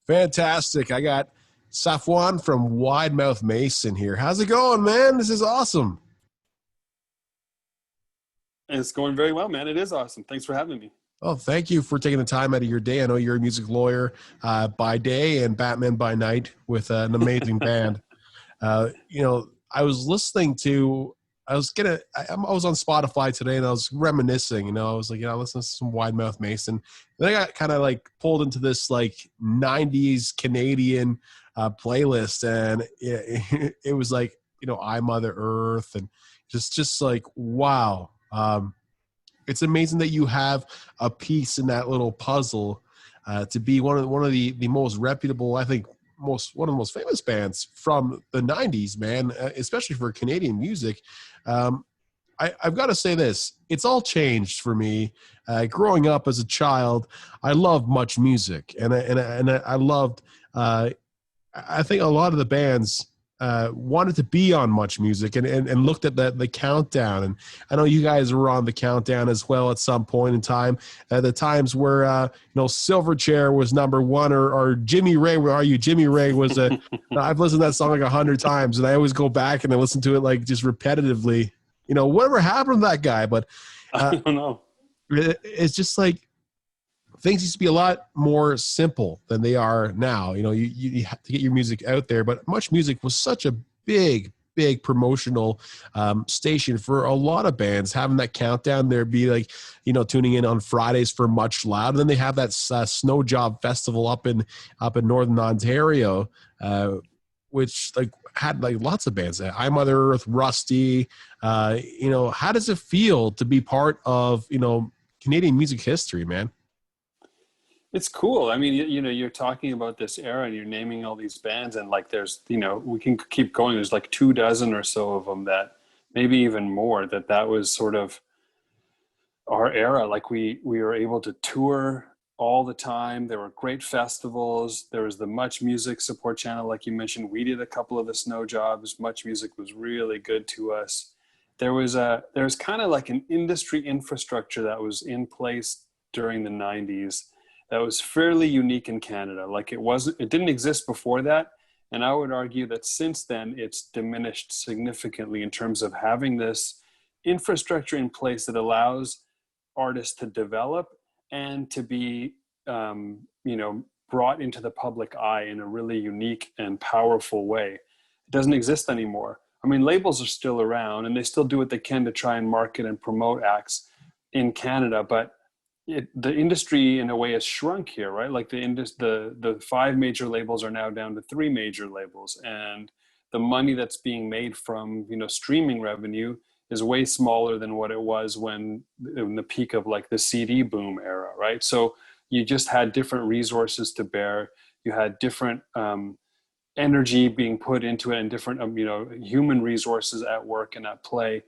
Fantastic. I got Safwan from Wide Mouth Mason here. How's it going, man? This is awesome. It's going very well, man. It is awesome. Thanks for having me. Oh, thank you for taking the time out of your day. I know you're a music lawyer by day and Batman by night with an amazing band. I was listening to, I was on Spotify today and I was reminiscing, I was like, listen to some Wide Mouth Mason. And then I got kind of like pulled into this like 90s Canadian playlist and it was like, I Mother Earth and just like, wow. It's amazing that you have a piece in that little puzzle to be one of the most reputable, I think, one of the most famous bands from the 90s, man, especially for Canadian music. I've got to say this. It's all changed for me. Growing up as a child, I loved much music, and I loved. I think a lot of the bands wanted to be on Much Music and looked at the countdown. And I know you guys were on the countdown as well at some point in time. At the times where Silverchair was number one, or Jimmy Ray, where are you? Jimmy Ray was a. I've listened to that song like 100 times, and I always go back and I listen to it like just repetitively. Whatever happened to that guy? But I don't know. It's just like things used to be a lot more simple than they are now. You have to get your music out there, but Much Music was such a big promotional station for a lot of bands. Having that countdown, there'd be like, tuning in on Fridays for Much Loud. And then they have that Snow Job Festival up in Northern Ontario, which like had like lots of bands. I Mother Earth, Rusty. How does it feel to be part of Canadian music history, man? It's cool. I mean, you're talking about this era and you're naming all these bands, and like there's, we can keep going. There's like 24 or so of them, that maybe even more, that was sort of our era. Like we were able to tour all the time. There were great festivals. There was the Much Music support channel, like you mentioned. We did a couple of the snow jobs. Much Music was really good to us. There's kind of like an industry infrastructure that was in place during the 90s that was fairly unique in Canada. Like it didn't exist before that. And I would argue that since then, it's diminished significantly in terms of having this infrastructure in place that allows artists to develop and to be, brought into the public eye in a really unique and powerful way. It doesn't exist anymore. I mean, labels are still around and they still do what they can to try and market and promote acts in Canada, but the industry in a way has shrunk here, right? Like the 5 major labels are now down to 3 major labels, and the money that's being made from streaming revenue is way smaller than what it was when in the peak of like the CD boom era, right? So you just had different resources to bear. You had different energy being put into it, and different human resources at work and at play.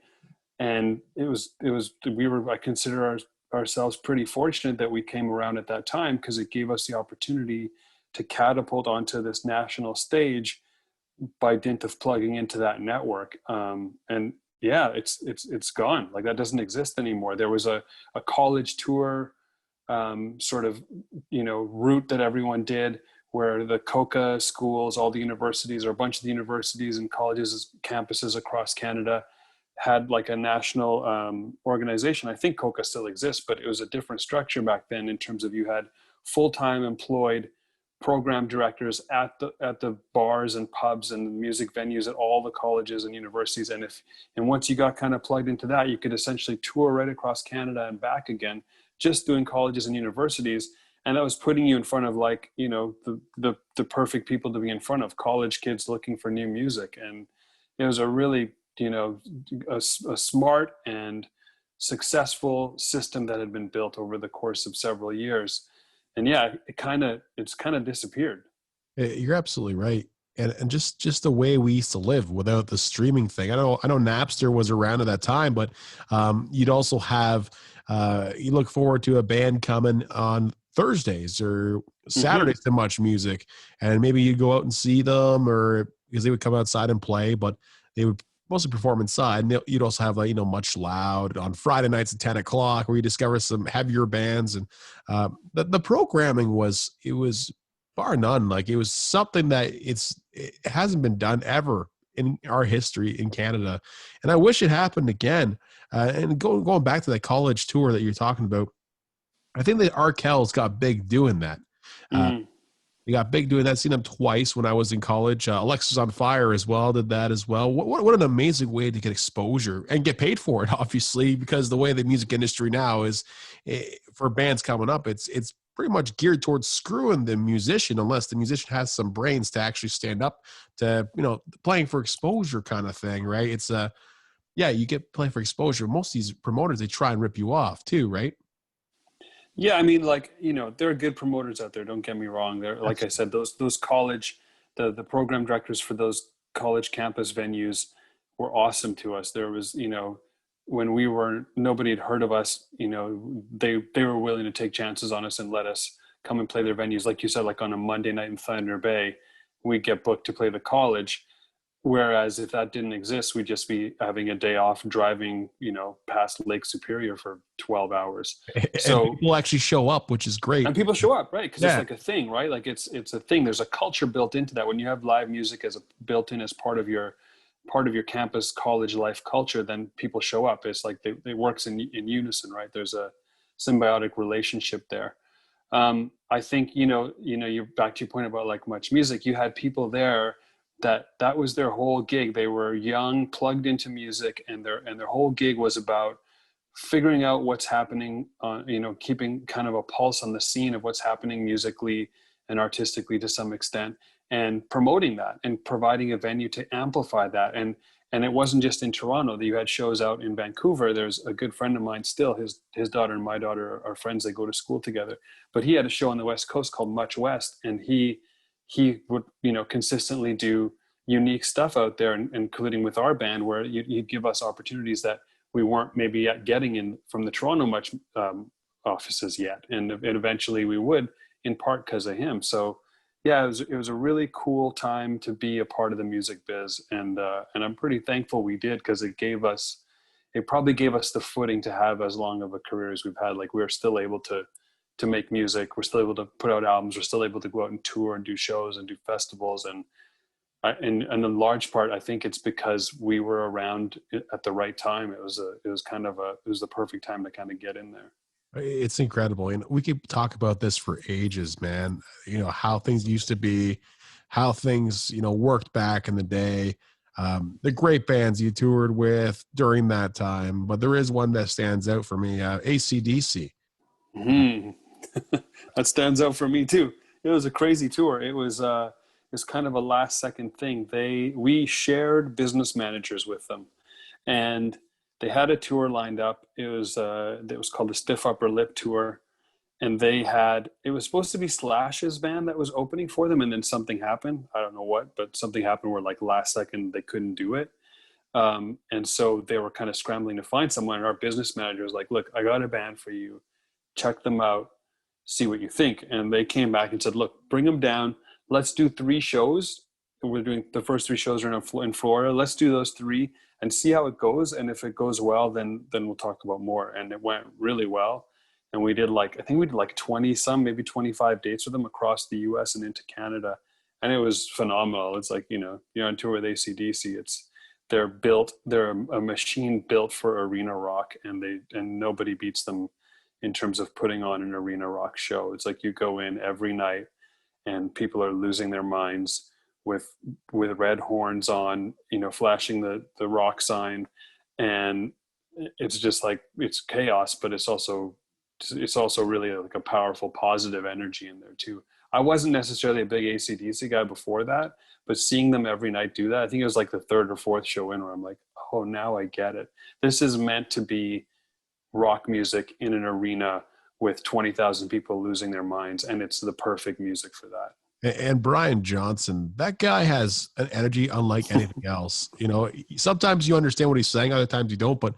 And I consider ourselves pretty fortunate that we came around at that time, because it gave us the opportunity to catapult onto this national stage by dint of plugging into that network. And yeah, it's gone. Like that doesn't exist anymore. There was a college tour sort of route that everyone did, where the COCA schools, all the universities, or a bunch of the universities and colleges, campuses across Canada, had like a national organization. I think COCA still exists, but it was a different structure back then in terms of you had full-time employed program directors at the bars and pubs and music venues at all the colleges and universities. And once you got kind of plugged into that, you could essentially tour right across Canada and back again, just doing colleges and universities. And that was putting you in front of like, the perfect people to be in front of, college kids looking for new music. And it was a really, a smart and successful system that had been built over the course of several years. And yeah, it's kind of disappeared. You're absolutely right. And just the way we used to live without the streaming thing. I know Napster was around at that time, but you'd also have you look forward to a band coming on Thursdays or Saturdays to Much Music, and maybe you'd go out and see them, or because they would come outside and play, but they would mostly perform inside. And you'd also have like Much Loud on Friday nights at 10 o'clock, where you discover some heavier bands, and the programming was bar none. Like it was something that it hasn't been done ever in our history in Canada, and I wish it happened again. And going back to that college tour that you're talking about, I think that Arkells got big doing that. Uh, Mm. he got big doing that. Seen him twice when I was in college. Alexis on Fire as well did that as well. What an amazing way to get exposure and get paid for it, obviously, because the way the music industry now is for bands coming up, it's pretty much geared towards screwing the musician unless the musician has some brains to actually stand up to, playing for exposure kind of thing, right? It's yeah, you get playing for exposure. Most of these promoters, they try and rip you off too, right? Yeah, I mean, like, there are good promoters out there. Don't get me wrong. There, like I Absolutely. said, those college, the program directors for those college campus venues were awesome to us. There was, when nobody had heard of us, they were willing to take chances on us and let us come and play their venues. Like you said, like on a Monday night in Thunder Bay, we'd get booked to play the college. Whereas if that didn't exist, we'd just be having a day off driving, past Lake Superior for 12 hours. And So, people actually show up, which is great. and people show up, right? Because it's Yeah. like a thing, right? Like it's a thing. There's a culture built into that. When you have live music as a built in as part of your campus college life culture, then people show up. It's like it works in unison, right? There's a symbiotic relationship there. I think you're back to your point about like Much Music. You had people there that was their whole gig. They were young, plugged into music, and their whole gig was about figuring out what's happening, keeping kind of a pulse on the scene of what's happening musically and artistically to some extent, and promoting that and providing a venue to amplify that. And it wasn't just in Toronto that you had shows out in Vancouver. There's a good friend of mine still, his daughter and my daughter are friends. They go to school together, but he had a show on the West Coast called Much West. And he would, consistently do unique stuff out there, including with our band, where you'd give us opportunities that we weren't maybe yet getting in from the Toronto Much offices yet. And eventually we would, in part because of him. So yeah, it was a really cool time to be a part of the music biz. And I'm pretty thankful we did, because it probably gave us the footing to have as long of a career as we've had. Like we're still able to make music. We're still able to put out albums. We're still able to go out and tour and do shows and do festivals. And in large part, I think it's because we were around at the right time. It was the perfect time to kind of get in there. It's incredible. And we could talk about this for ages, man. How things used to be, how things, worked back in the day. The great bands you toured with during that time. But there is one that stands out for me, AC/DC. Hmm. That stands out for me too. It was a crazy tour. It was kind of a last second thing. We shared business managers with them, and they had a tour lined up. It was called the Stiff Upper Lip Tour, and it was supposed to be Slash's band that was opening for them, and then something happened. I don't know what, but something happened where like last second they couldn't do it. And so they were kind of scrambling to find someone. And our business manager was like, "Look, I got a band for you. Check them out, see what you think." And they came back and said, "Look, bring them down. Let's do 3 shows. We're doing the first 3 shows are in Florida. Let's do those 3 and see how it goes. And if it goes well, then we'll talk about more." And it went really well. And I think we did like 20 some, maybe 25 dates with them across the US and into Canada. And it was phenomenal. It's like, you're on tour with AC/DC. They're a machine built for arena rock, and nobody beats them in terms of putting on an arena rock show. It's like you go in every night and people are losing their minds with red horns on, flashing the rock sign. And it's just like, it's chaos, but it's also really like a powerful positive energy in there too. I wasn't necessarily a big AC/DC guy before that, but seeing them every night do that, I think it was like the third or fourth show in where I'm like, oh, now I get it. This is meant to be rock music in an arena with 20,000 people losing their minds, and it's the perfect music for that. And Brian Johnson, that guy has an energy unlike anything else. Sometimes you understand what he's saying, other times you don't. But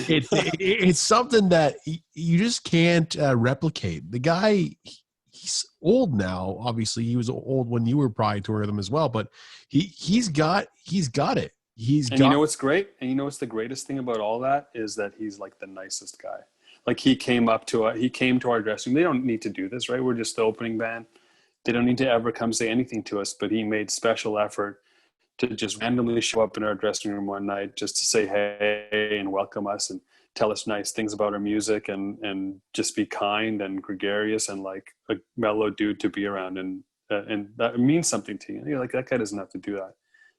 it's something that you just can't replicate. The guy, he's old now. Obviously, he was old when you were probably touring with him as well. But he's got it. And you know what's great? And you know what's the greatest thing about all that is that he's like the nicest guy. Like he came to our dressing room. They don't need to do this, right? We're just the opening band. They don't need to ever come say anything to us, but he made special effort to just randomly show up in our dressing room one night just to say hey and welcome us and tell us nice things about our music, and just be kind and gregarious and like a mellow dude to be around. And that means something to you. You're like, that guy doesn't have to do that.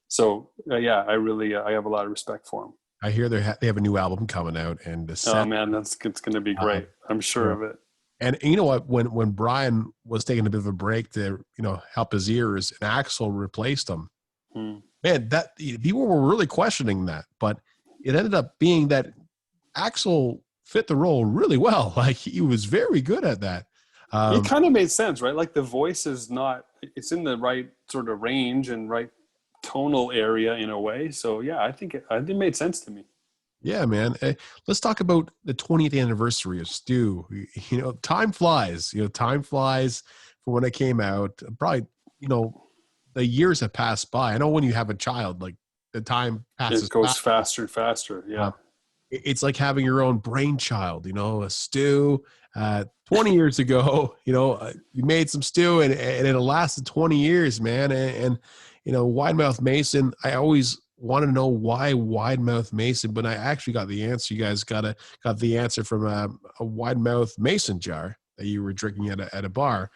So yeah, I really I have a lot of respect for him. I hear they have a new album coming out, and the Oh set, man, it's going to be uh, great. I'm you sure know, of it. and you know what? When Brian was taking a bit of a break to help his ears, and Axel replaced him, Hmm. man, that people were really questioning that, but it ended up being that Axel fit the role really well. Like he was very good at that. It Um, kind of made sense, right? Like the voice is not, it's in the right sort of range and right tonal area in a way. So yeah, I think it made sense to me. yeah, man. Let's talk about the 20th anniversary of Stu. Time flies. Time flies from when it came out. Probably, you know, the years have passed by. I know when you have a child, like the time passes It fast. goes faster and faster. Yeah. It's like having your own brainchild, a stew. 20 years ago, you made some stew, and it lasted 20 years, man. Wide Mouth Mason, I always wanted to know why Wide Mouth Mason, but I actually got the answer. You guys got the answer from a Wide Mouth Mason jar that you were drinking at a bar,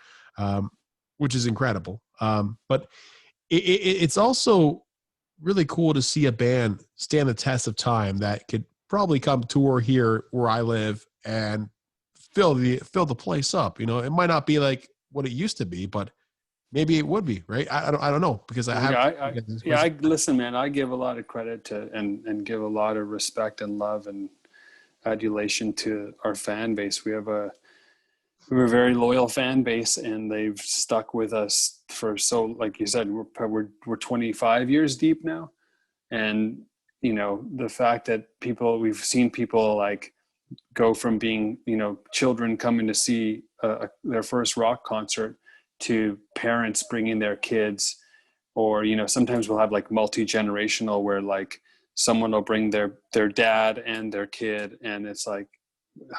which is incredible. But it's also really cool to see a band stand the test of time that could probably come tour here where I live and fill the place up. It might not be like what it used to be, but maybe it would be, right? I don't know, because I Well, yeah, have yeah, I listen, man. I give a lot of credit to and give a lot of respect and love and adulation to our fan base. We have a very loyal fan base, and they've stuck with us for so, like you said, we're 25 years deep now, and the fact that we've seen people like go from being children coming to see their first rock concert to parents bringing their kids, or sometimes we'll have like multi-generational where like someone will bring their dad and their kid, and it's like,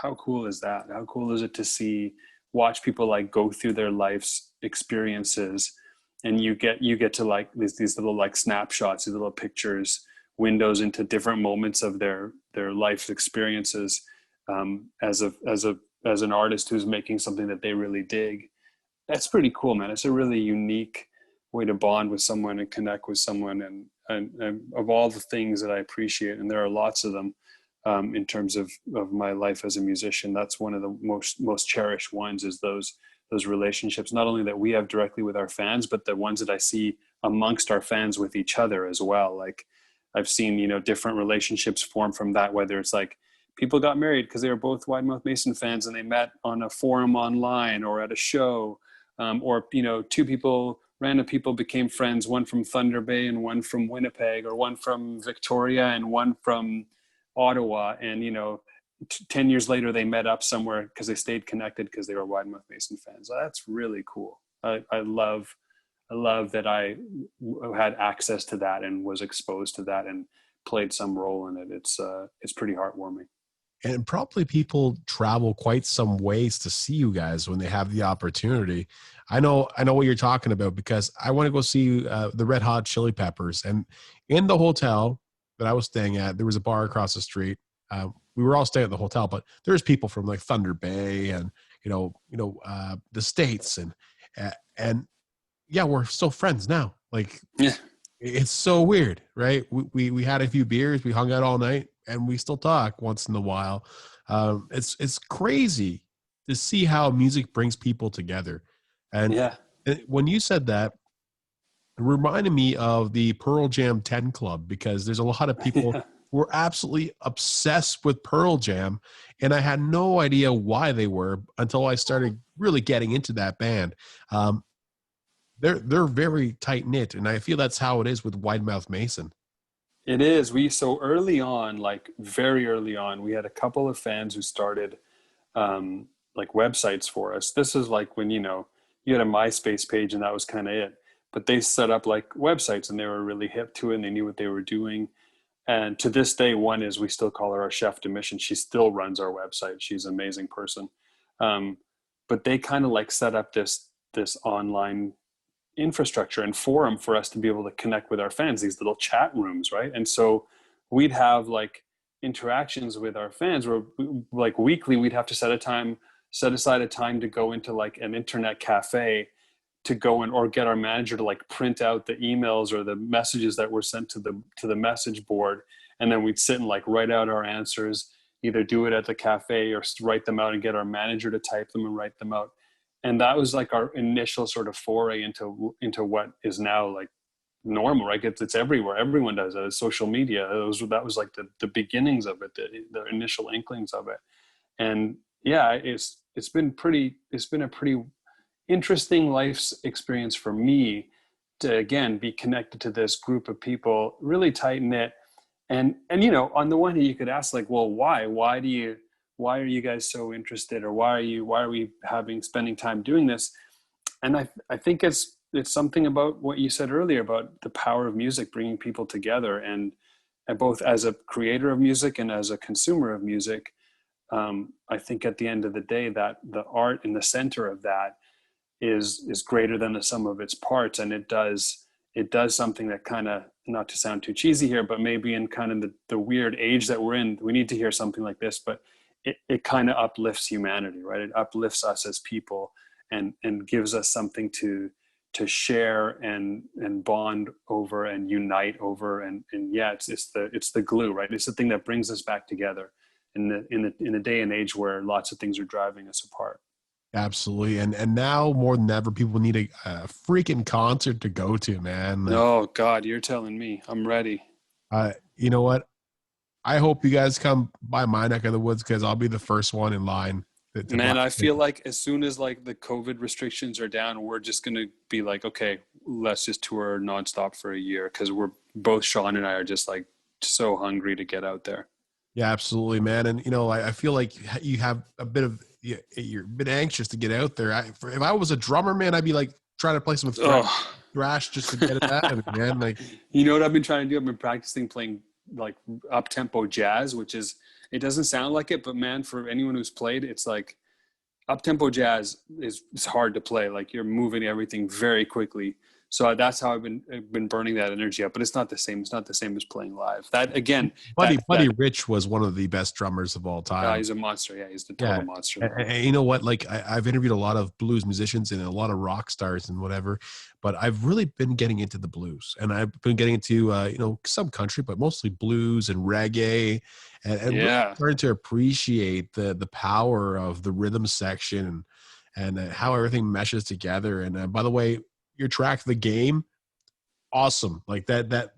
how cool is that? How cool is it to watch people like go through their life's experiences, and you get to like these little like snapshots, these little pictures, windows into different moments of their life experiences, as an artist who's making something that they really dig. That's pretty cool, man. It's a really unique way to bond with someone and connect with someone, and of all the things that I appreciate, and there are lots of them, in terms of my life as a musician, that's one of the most cherished ones, is those relationships, not only that we have directly with our fans, but the ones that I see amongst our fans with each other as well. Like I've seen, different relationships form from that, whether it's like people got married because they were both Wide Mouth Mason fans and they met on a forum online or at a show, or random people became friends, one from Thunder Bay and one from Winnipeg, or one from Victoria and one from Ottawa, and 10 years later they met up somewhere because they stayed connected because they were Wide Mouth Mason fans. That's really cool. I love that I had access to that and was exposed to that and played some role in it. It's pretty heartwarming. and probably people travel quite some ways to see you guys when they have the opportunity. I know what you're talking about, because I want to go see the Red Hot Chili Peppers, and in the hotel that I was staying at, there was a bar across the street. We were all staying at the hotel, but there's people from like Thunder Bay and the states, and yeah, we're still friends now. Like Yeah. it's so weird, right? We had a few beers, we hung out all night, and we still talk once in a while. It's crazy to see how music brings people together. And, Yeah. and when you said that, it reminded me of the Pearl Jam 10 Club, because there's a lot of people Yeah. who are absolutely obsessed with Pearl Jam, and I had no idea why they were until I started really getting into that band. Um, they're very tight knit, and I feel that's how it is with Wide Mouth Mason. It is. So early on, like very early on, we had a couple of fans who started, like websites for us. This is like when, you had a MySpace page and that was kind of it. But they set up like websites and they were really hip to it and they knew what they were doing. And to this day, one is, we still call her our chef de mission. She still runs our website. She's an amazing person. But they kind of like set up this this online infrastructure and forum for us to be able to connect with our fans, these little chat rooms, right? And so we'd have like interactions with our fans where like weekly we'd have to set aside a time to go into like an internet cafe to go and or get our manager to like print out the emails or the messages that were sent to the message board, and then we'd sit and like write out our answers, either do it at the cafe or write them out and get our manager to type them and write them out. And that was like our initial sort of foray into what is now like normal, right? It's everywhere. Everyone does it. Social media. That was like the beginnings of it, the initial inklings of it. And yeah, it's been a pretty interesting life's experience for me to again be connected to this group of people, really tight knit. And you know, on the one hand, you could ask like, well, why are you guys so interested, or why are we spending time doing this? And I think it's something about what you said earlier about the power of music bringing people together, and both as a creator of music and as a consumer of music. I think at the end of the day that the art in the center of that is greater than the sum of its parts, and it does something that kind of, not to sound too cheesy here, but maybe in kind of the weird age that we're in, we need to hear something like this, but it kind of uplifts humanity, right? It uplifts us as people and gives us something to share and bond over and unite over. And yeah, it's the glue, right? It's the thing that brings us back together in a day and age where lots of things are driving us apart. Absolutely. And now more than ever, people need a freaking concert to go to, man. Like, oh God, you're telling me. I'm ready. You know what? I hope you guys come by my neck of the woods, because I'll be the first one in line. Man, I feel like as soon as like the COVID restrictions are down, we're just going to be like, okay, let's just tour nonstop for a year, because we're both, Sean and I are just like so hungry to get out there. Yeah, absolutely, man. And, you know, I feel like you have you're a bit anxious to get out there. If I was a drummer, man, I'd be like trying to play some thrash just to get it out of it, man. Like, you know what I've been trying to do? I've been practicing playing like up-tempo jazz, which is, it doesn't sound like it, but man, for anyone who's played, it's like up-tempo jazz is hard to play. Like you're moving everything very quickly. So that's how I've been burning that energy up, but it's not the same. It's not the same as playing live. That again, Buddy Rich was one of the best drummers of all time. He's a monster. Yeah, he's the total monster. And you know what? Like I've interviewed a lot of blues musicians and a lot of rock stars and whatever, but I've really been getting into the blues, and I've been getting into you know, some country, but mostly blues and reggae, and really starting to appreciate the power of the rhythm section and how everything meshes together. And by the way, your track, The Game, awesome. Like that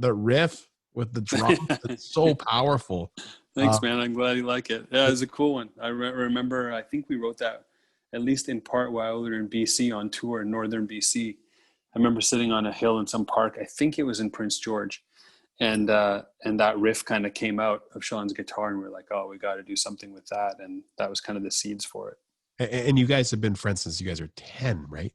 riff with the drum, it's so powerful. Thanks, man. I'm glad you like it. Yeah, it's a cool one. I remember, I think we wrote that at least in part while we were in BC on tour in northern BC. I remember sitting on a hill in some park. I think it was in Prince George. And that riff kind of came out of Sean's guitar, and we were like, oh, we got to do something with that. And that was kind of the seeds for it. And you guys have been friends since you guys are 10, right?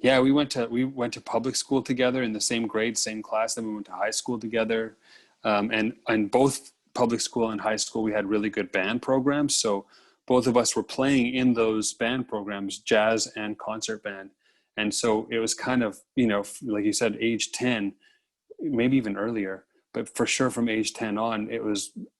Yeah, we went to public school together in the same grade, same class. Then we went to high school together, and both public school and high school we had really good band programs. So both of us were playing in those band programs, jazz and concert band. And so it was kind of, you know, like you said, age 10, maybe even earlier, but for sure from age 10 on,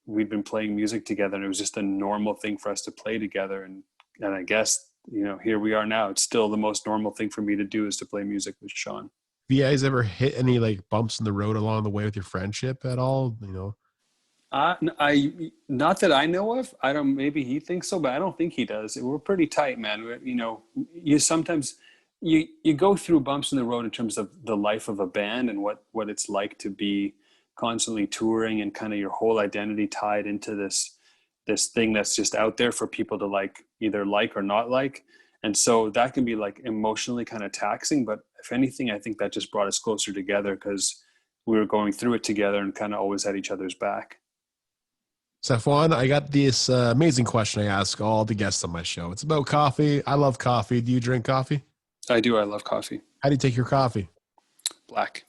we'd been playing music together, and it was just a normal thing for us to play together. And I guess, you know, here we are now. It's still the most normal thing for me to do is to play music with Sean. Have you guys ever hit any like bumps in the road along the way with your friendship at all? You know, I not that I know of. I don't. Maybe he thinks so, but I don't think he does. We're pretty tight, man. You know, you sometimes you go through bumps in the road in terms of the life of a band and what it's like to be constantly touring and kind of your whole identity tied into this thing that's just out there for people to like, either like or not like. And so that can be like emotionally kind of taxing, but if anything, I think that just brought us closer together because we were going through it together and kind of always had each other's back. Safwan, I got this amazing question I ask all the guests on my show. It's about coffee. I love coffee. Do you drink coffee? I do. I love coffee. How do you take your coffee? Black.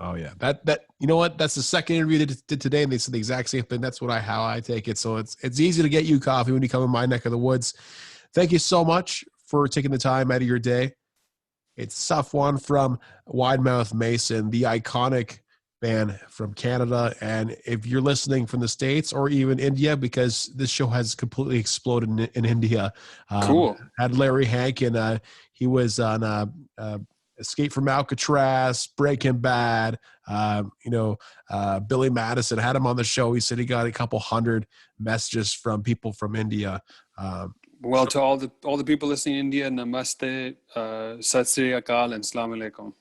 Oh yeah, that you know what? That's the second interview they did today, and they said the exact same thing. That's how I take it. So it's easy to get you coffee when you come in my neck of the woods. Thank you so much for taking the time out of your day. It's Safwan from Wide Mouth Mason, the iconic band from Canada. And if you're listening from the States or even India, because this show has completely exploded in India, Cool. had Larry Hankin. He was on Escape from Alcatraz, Breaking Bad. Billy Madison had him on the show. He said he got a couple hundred messages from people from India. Well, to all the people listening in India, namaste, sat sri akal, and salam alaikum.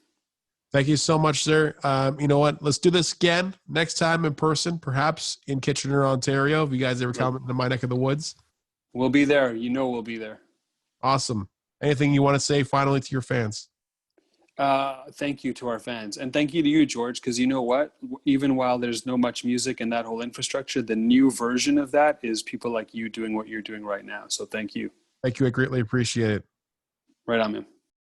Thank you so much, sir. You know what? Let's do this again next time in person, perhaps in Kitchener, Ontario. If you guys ever come to my neck of the woods, we'll be there. You know, we'll be there. Awesome. Anything you want to say finally to your fans? Thank you to our fans, and thank you to you, George, because you know what? Even while there's no much music and that whole infrastructure, the new version of that is people like you doing what you're doing right now. So thank you. Thank you. I greatly appreciate it. Right on, man.